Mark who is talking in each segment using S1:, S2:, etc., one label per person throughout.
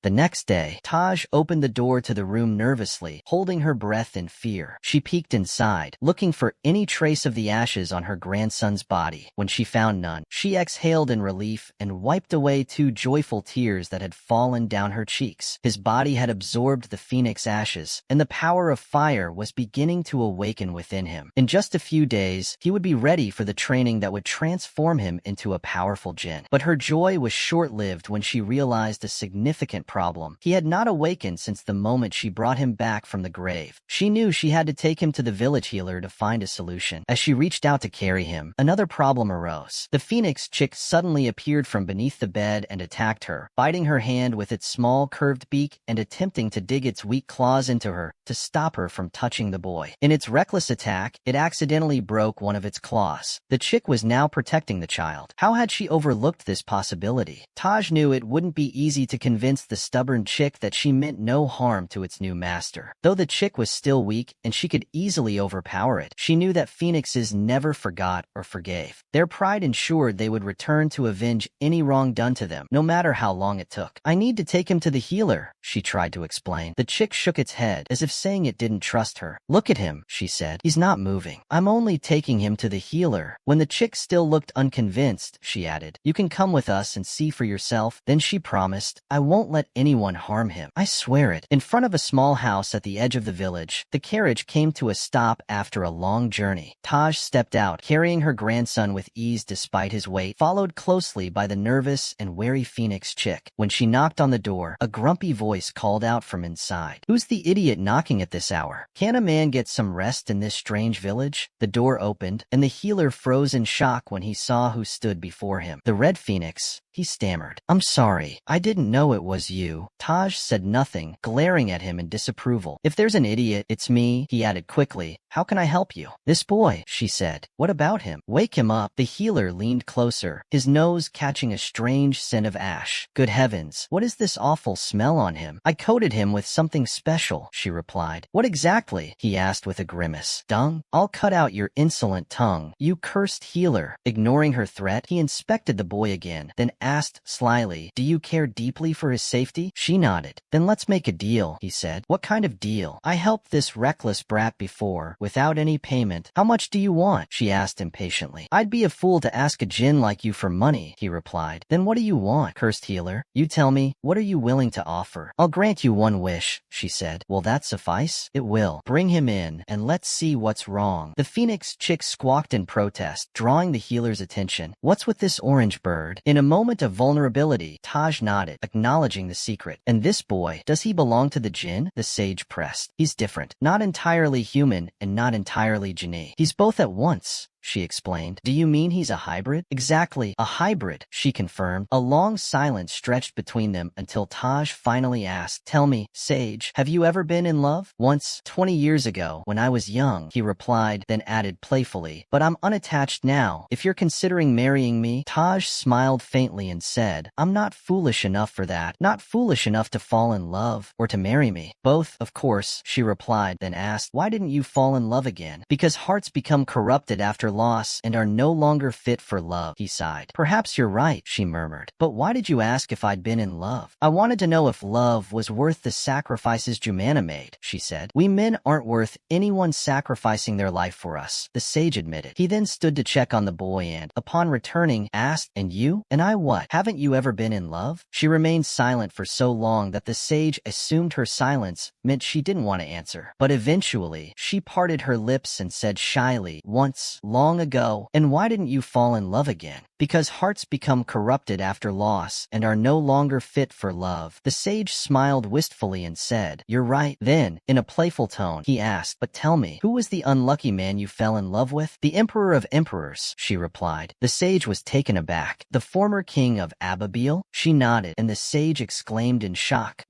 S1: The next day, Taj opened the door to the room nervously, holding her breath in fear. She peeked inside, looking for any trace of the ashes on her grandson's body. When she found none, she exhaled in relief and wiped away 2 joyful tears that had fallen down her cheeks. His body had absorbed the phoenix ashes, and the power of fire was beginning to awaken within him. In just a few days, he would be ready for the training that would transform him into a powerful jinn. But her joy was short-lived when she realized a significant problem. He had not awakened since the moment she brought him back from the grave. She knew she had to take him to the village healer to find a solution. As she reached out to carry him, another problem arose. The phoenix chick suddenly appeared from beneath the bed and attacked her, biting her hand with its small curved beak and attempting to dig its weak claws into her to stop her from touching the boy. In its reckless attack, it accidentally broke one of its claws. The chick was now protecting the child. How had she overlooked this possibility? Taj knew it wouldn't be easy to convince the stubborn chick that she meant no harm to its new master. Though the chick was still weak and she could easily overpower it, she knew that phoenixes never forgot or forgave. Their pride ensured they would return to avenge any wrong done to them, no matter how long it took. "I need to take him to the healer," she tried to explain. The chick shook its head, as if saying it didn't trust her. "Look at him," she said. "He's not moving. I'm only taking him to the healer." When the chick still looked unconvinced, she added, "You can come with us and see for yourself." Then she promised, "I won't let anyone harm him. I swear it." In front of a small house at the edge of the village, the carriage came to a stop after a long journey. Taj stepped out, carrying her grandson with ease despite his weight, followed closely by the nervous and wary phoenix chick. When she knocked on the door, a grumpy voice called out from inside. "Who's the idiot knocking at this hour? Can a man get some rest in this strange village?" The door opened, and the healer froze in shock when he saw who stood before him. "The red phoenix," he stammered. "I'm sorry. I didn't know it was you." Taj said nothing, glaring at him in disapproval. "If there's an idiot, it's me," he added quickly. "How can I help you?" "This boy," she said. "What about him? Wake him up." The healer leaned closer, his nose catching a strange scent of ash. "Good heavens, what is this awful smell on him?" "I coated him with something special," she replied. "What exactly?" he asked with a grimace. "Dung? I'll cut out your insolent tongue, you cursed healer." Ignoring her threat, he inspected the boy again, then asked slyly, "Do you care deeply for his safety?" She nodded. "Then let's make a deal," he said. "What kind of deal?" "I helped this reckless brat before, without any payment." "How much do you want?" she asked impatiently. "I'd be a fool to ask a djinn like you for money," he replied. "Then what do you want, cursed healer? You tell me, what are you willing to offer?" "I'll grant you one wish," she said. "Will that suffice?" "It will." "Bring him in, and let's see what's wrong." The phoenix chick squawked in protest, drawing the healer's attention. "What's with this orange bird?" In a moment of vulnerability, Taj nodded, acknowledging the secret. "And this boy, does he belong to the jinn?" the sage pressed. "He's different. Not entirely human and not entirely jinni. He's both at once," she explained. "Do you mean he's a hybrid?" "Exactly, a hybrid," she confirmed. A long silence stretched between them until Taj finally asked, "Tell me, sage, have you ever been in love?" "Once, 20 years ago, when I was young," he replied, then added playfully, "but I'm unattached now. If you're considering marrying me..." Taj smiled faintly and said, "I'm not foolish enough for that. Not foolish enough to fall in love, or to marry me." "Both, of course," she replied, then asked, "Why didn't you fall in love again?" "Because hearts become corrupted after loss and are no longer fit for love," he sighed. "Perhaps you're right," she murmured. "But why did you ask if I'd been in love?" "I wanted to know if love was worth the sacrifices Jumana made," she said. "We men aren't worth anyone sacrificing their life for us," the sage admitted. He then stood to check on the boy and, upon returning, asked, "And you? And I what? Haven't you ever been in love?" She remained silent for so long that the sage assumed her silence meant she didn't want to answer. But eventually, she parted her lips and said shyly, "Once, long ago." "And why didn't you fall in love again?" "Because hearts become corrupted after loss and are no longer fit for love." The sage smiled wistfully and said, "You're right." Then, in a playful tone, he asked, "But tell me, who was the unlucky man you fell in love with?" "The Emperor of Emperors," she replied. The sage was taken aback. "The former king of Ababil?" She nodded, and the sage exclaimed in shock,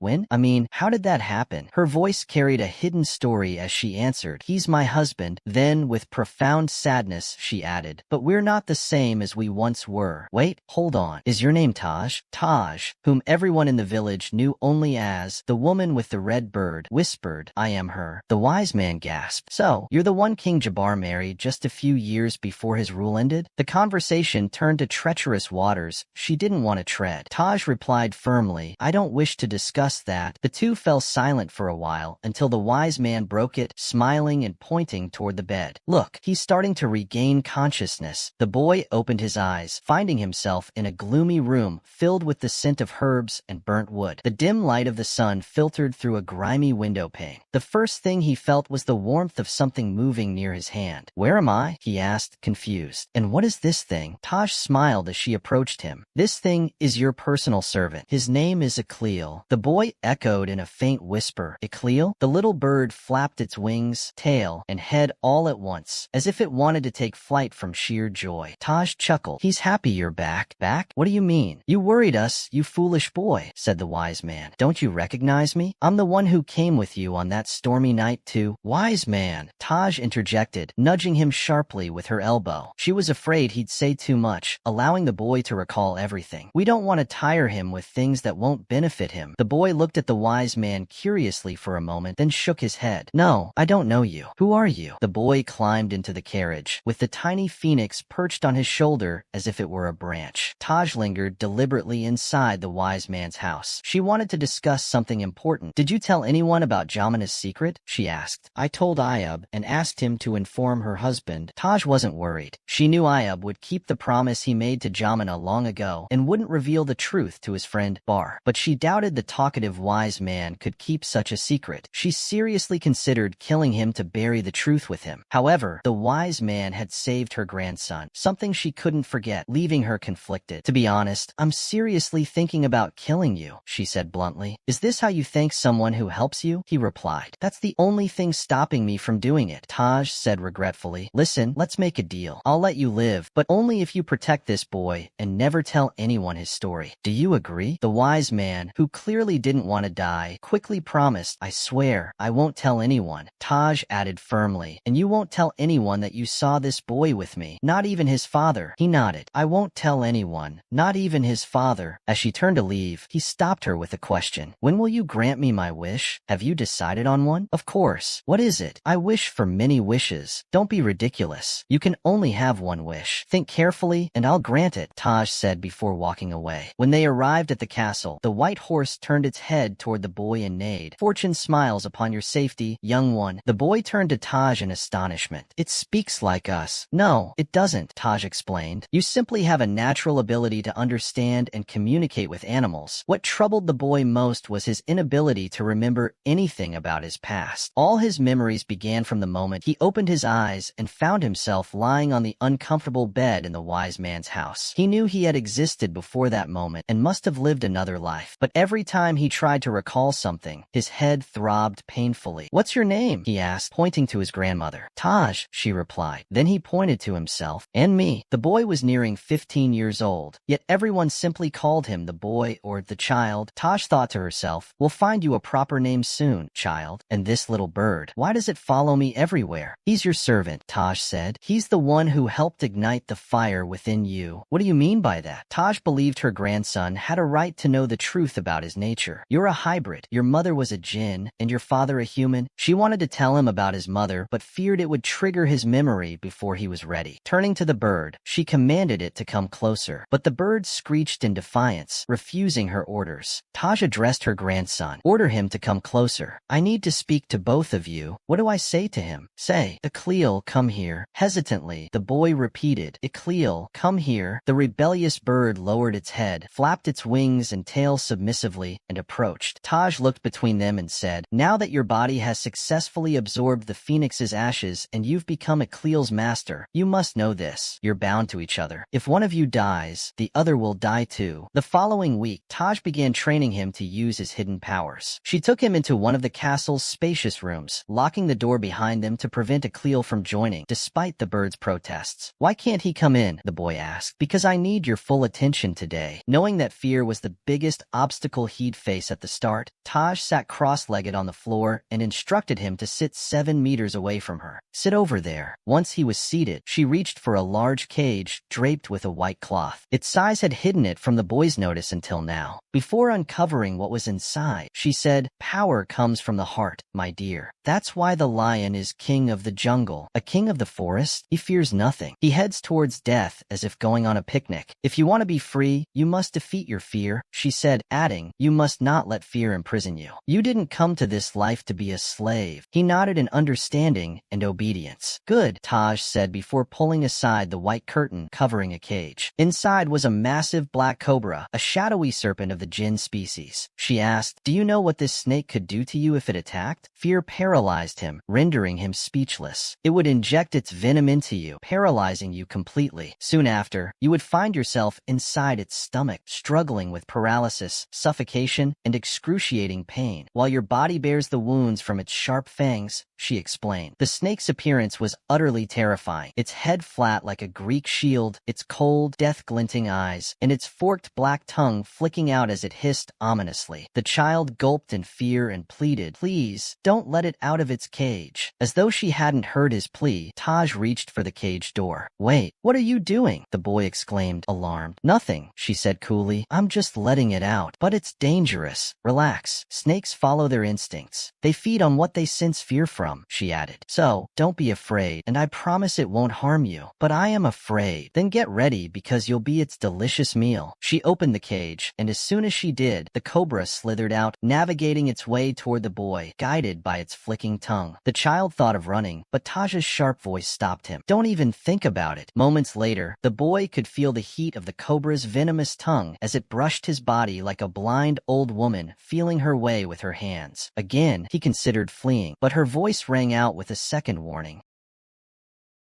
S1: how did that happen?" Her voice carried a hidden story as she answered, "He's my husband." Then, with profound sadness, she added, "But we're not the same as we once once were. Wait, hold on. Is your name Taj? Taj, whom everyone in the village knew only as the woman with the red bird, whispered, I am her. The wise man gasped. So, you're the one King Jabbar married just a few years before his rule ended? The conversation turned to treacherous waters she didn't want to tread. Taj replied firmly, I don't wish to discuss that. The two fell silent for a while until the wise man broke it, smiling and pointing toward the bed. Look, he's starting to regain consciousness. The boy opened his eyes, finding himself in a gloomy room filled with the scent of herbs and burnt wood. The dim light of the sun filtered through a grimy window pane. The first thing he felt was the warmth of something moving near his hand. Where am I? He asked, confused. And what is this thing? Taj smiled as she approached him. This thing is your personal servant. His name is Ecleel. The boy echoed in a faint whisper. Ecleel? The little bird flapped its wings, tail, and head all at once, as if it wanted to take flight from sheer joy. Taj chuckled. He's happy you're back. Back? What do you mean? You worried us, you foolish boy, said the wise man. Don't you recognize me? I'm the one who came with you on that stormy night too. Wise man, Taj interjected, nudging him sharply with her elbow. She was afraid he'd say too much, allowing the boy to recall everything. We don't want to tire him with things that won't benefit him. The boy looked at the wise man curiously for a moment, then shook his head. No, I don't know you. Who are you? The boy climbed into the carriage, with the tiny phoenix perched on his shoulder as if it were a branch. Taj lingered deliberately inside the wise man's house. She wanted to discuss something important. Did you tell anyone about Jamina's secret? She asked. I told Ayub and asked him to inform her husband. Taj wasn't worried. She knew Ayub would keep the promise he made to Jamina long ago and wouldn't reveal the truth to his friend Bar. But she doubted the talkative wise man could keep such a secret. She seriously considered killing him to bury the truth with him. However, the wise man had saved her grandson, something she couldn't forget, leaving her conflicted. To be honest, I'm seriously thinking about killing you, she said bluntly. Is this how you thank someone who helps you? He replied. That's the only thing stopping me from doing it, Taj said regretfully. Listen, let's make a deal. I'll let you live, but only if you protect this boy and never tell anyone his story. Do you agree? The wise man, who clearly didn't want to die, quickly promised. I swear, I won't tell anyone. Taj added firmly. And you won't tell anyone that you saw this boy with me? Not even his father? He nodded. I won't tell anyone, not even his father. As she turned to leave, he stopped her with a question. When will you grant me my wish? Have you decided on one? Of course. What is it? I wish for many wishes. Don't be ridiculous. You can only have one wish. Think carefully, and I'll grant it, Taj said before walking away. When they arrived at the castle, the white horse turned its head toward the boy and neighed. Fortune smiles upon your safety, young one. The boy turned to Taj in astonishment. It speaks like us. No, it doesn't, Taj explained. You simply have a natural ability to understand and communicate with animals. What troubled the boy most was his inability to remember anything about his past. All his memories began from the moment he opened his eyes and found himself lying on the uncomfortable bed in the wise man's house. He knew he had existed before that moment and must have lived another life. But every time he tried to recall something, his head throbbed painfully. What's your name? He asked, pointing to his grandmother. Taj, she replied. Then he pointed to himself. And me. The boy was nearing 15 years old, yet everyone simply called him the boy or the child. Taj thought to herself, we'll find you a proper name soon, child. And this little bird, why does it follow me everywhere? He's your servant, Taj said. He's the one who helped ignite the fire within you. What do you mean by that? Taj believed her grandson had a right to know the truth about his nature. You're a hybrid. Your mother was a jinn, and your father a human. She wanted to tell him about his mother, but feared it would trigger his memory before he was ready. Turning to the bird, she commanded it to come closer. But the bird screeched in defiance, refusing her orders. Taj addressed her grandson. Order him to come closer. I need to speak to both of you. What do I say to him? Say, Ecleel, come here. Hesitantly, the boy repeated, Ecleel, come here. The rebellious bird lowered its head, flapped its wings and tail submissively, and approached. Taj looked between them and said, now that your body has successfully absorbed the phoenix's ashes and you've become Ecleel's master, you must know this. You're bound to each other. If one of you dies, the other will die too. The following week, Taj began training him to use his hidden powers. She took him into one of the castle's spacious rooms, locking the door behind them to prevent Ecleel from joining, despite the bird's protests. Why can't he come in? The boy asked. Because I need your full attention today. Knowing that fear was the biggest obstacle he'd face at the start, Taj sat cross-legged on the floor and instructed him to sit 7 meters away from her. Sit over there. Once he was seated, she reached for a large cage draped draped with a white cloth. Its size had hidden it from the boy's notice until now. Before uncovering what was inside, she said, "Power comes from the heart, my dear. That's why the lion is king of the jungle, a king of the forest. He fears nothing. He heads towards death as if going on a picnic. If you want to be free, you must defeat your fear," she said, adding, "You must not let fear imprison you. You didn't come to this life to be a slave." He nodded in understanding and obedience. "Good," Taj said before pulling aside the white curtain covering a cage. Inside was a massive black cobra, a shadowy serpent of the jinn species. She asked, "Do you know what this snake could do to you if it attacked?" Fear paralyzed him, rendering him speechless. It would inject its venom into you, paralyzing you completely. Soon after, you would find yourself inside its stomach, struggling with paralysis, suffocation, and excruciating pain, while your body bears the wounds from its sharp fangs, she explained. The snake's appearance was utterly terrifying, its head flat like a Greek shield, its cold, death-glinting eyes, and its forked black tongue flicking out as it hissed ominously. The child gulped in fear and pleaded, "Please, don't let it out of its cage." As though she hadn't heard his plea, Taj reached for the cage door. "Wait, what are you doing?" the boy exclaimed, alarmed. "Nothing," she said coolly. "I'm just letting it out. But it's dangerous. Relax. Snakes follow their instincts. They feed on what they sense fear from," she added. "So, don't be afraid, and I promise it won't harm you. But I am afraid. Then get ready because you'll be its delicious meal." She opened the cage, and as soon as she did, the cobra slithered out, navigating its way toward the boy, guided by its flicking tongue. The child thought of running, but Taj's sharp voice stopped him. "Don't even think about it." Moments later, the boy could feel the heat of the cobra's venomous tongue as it brushed his body like a blind old woman feeling her way with her hands. Again, he considered fleeing, but her voice rang out with a second warning.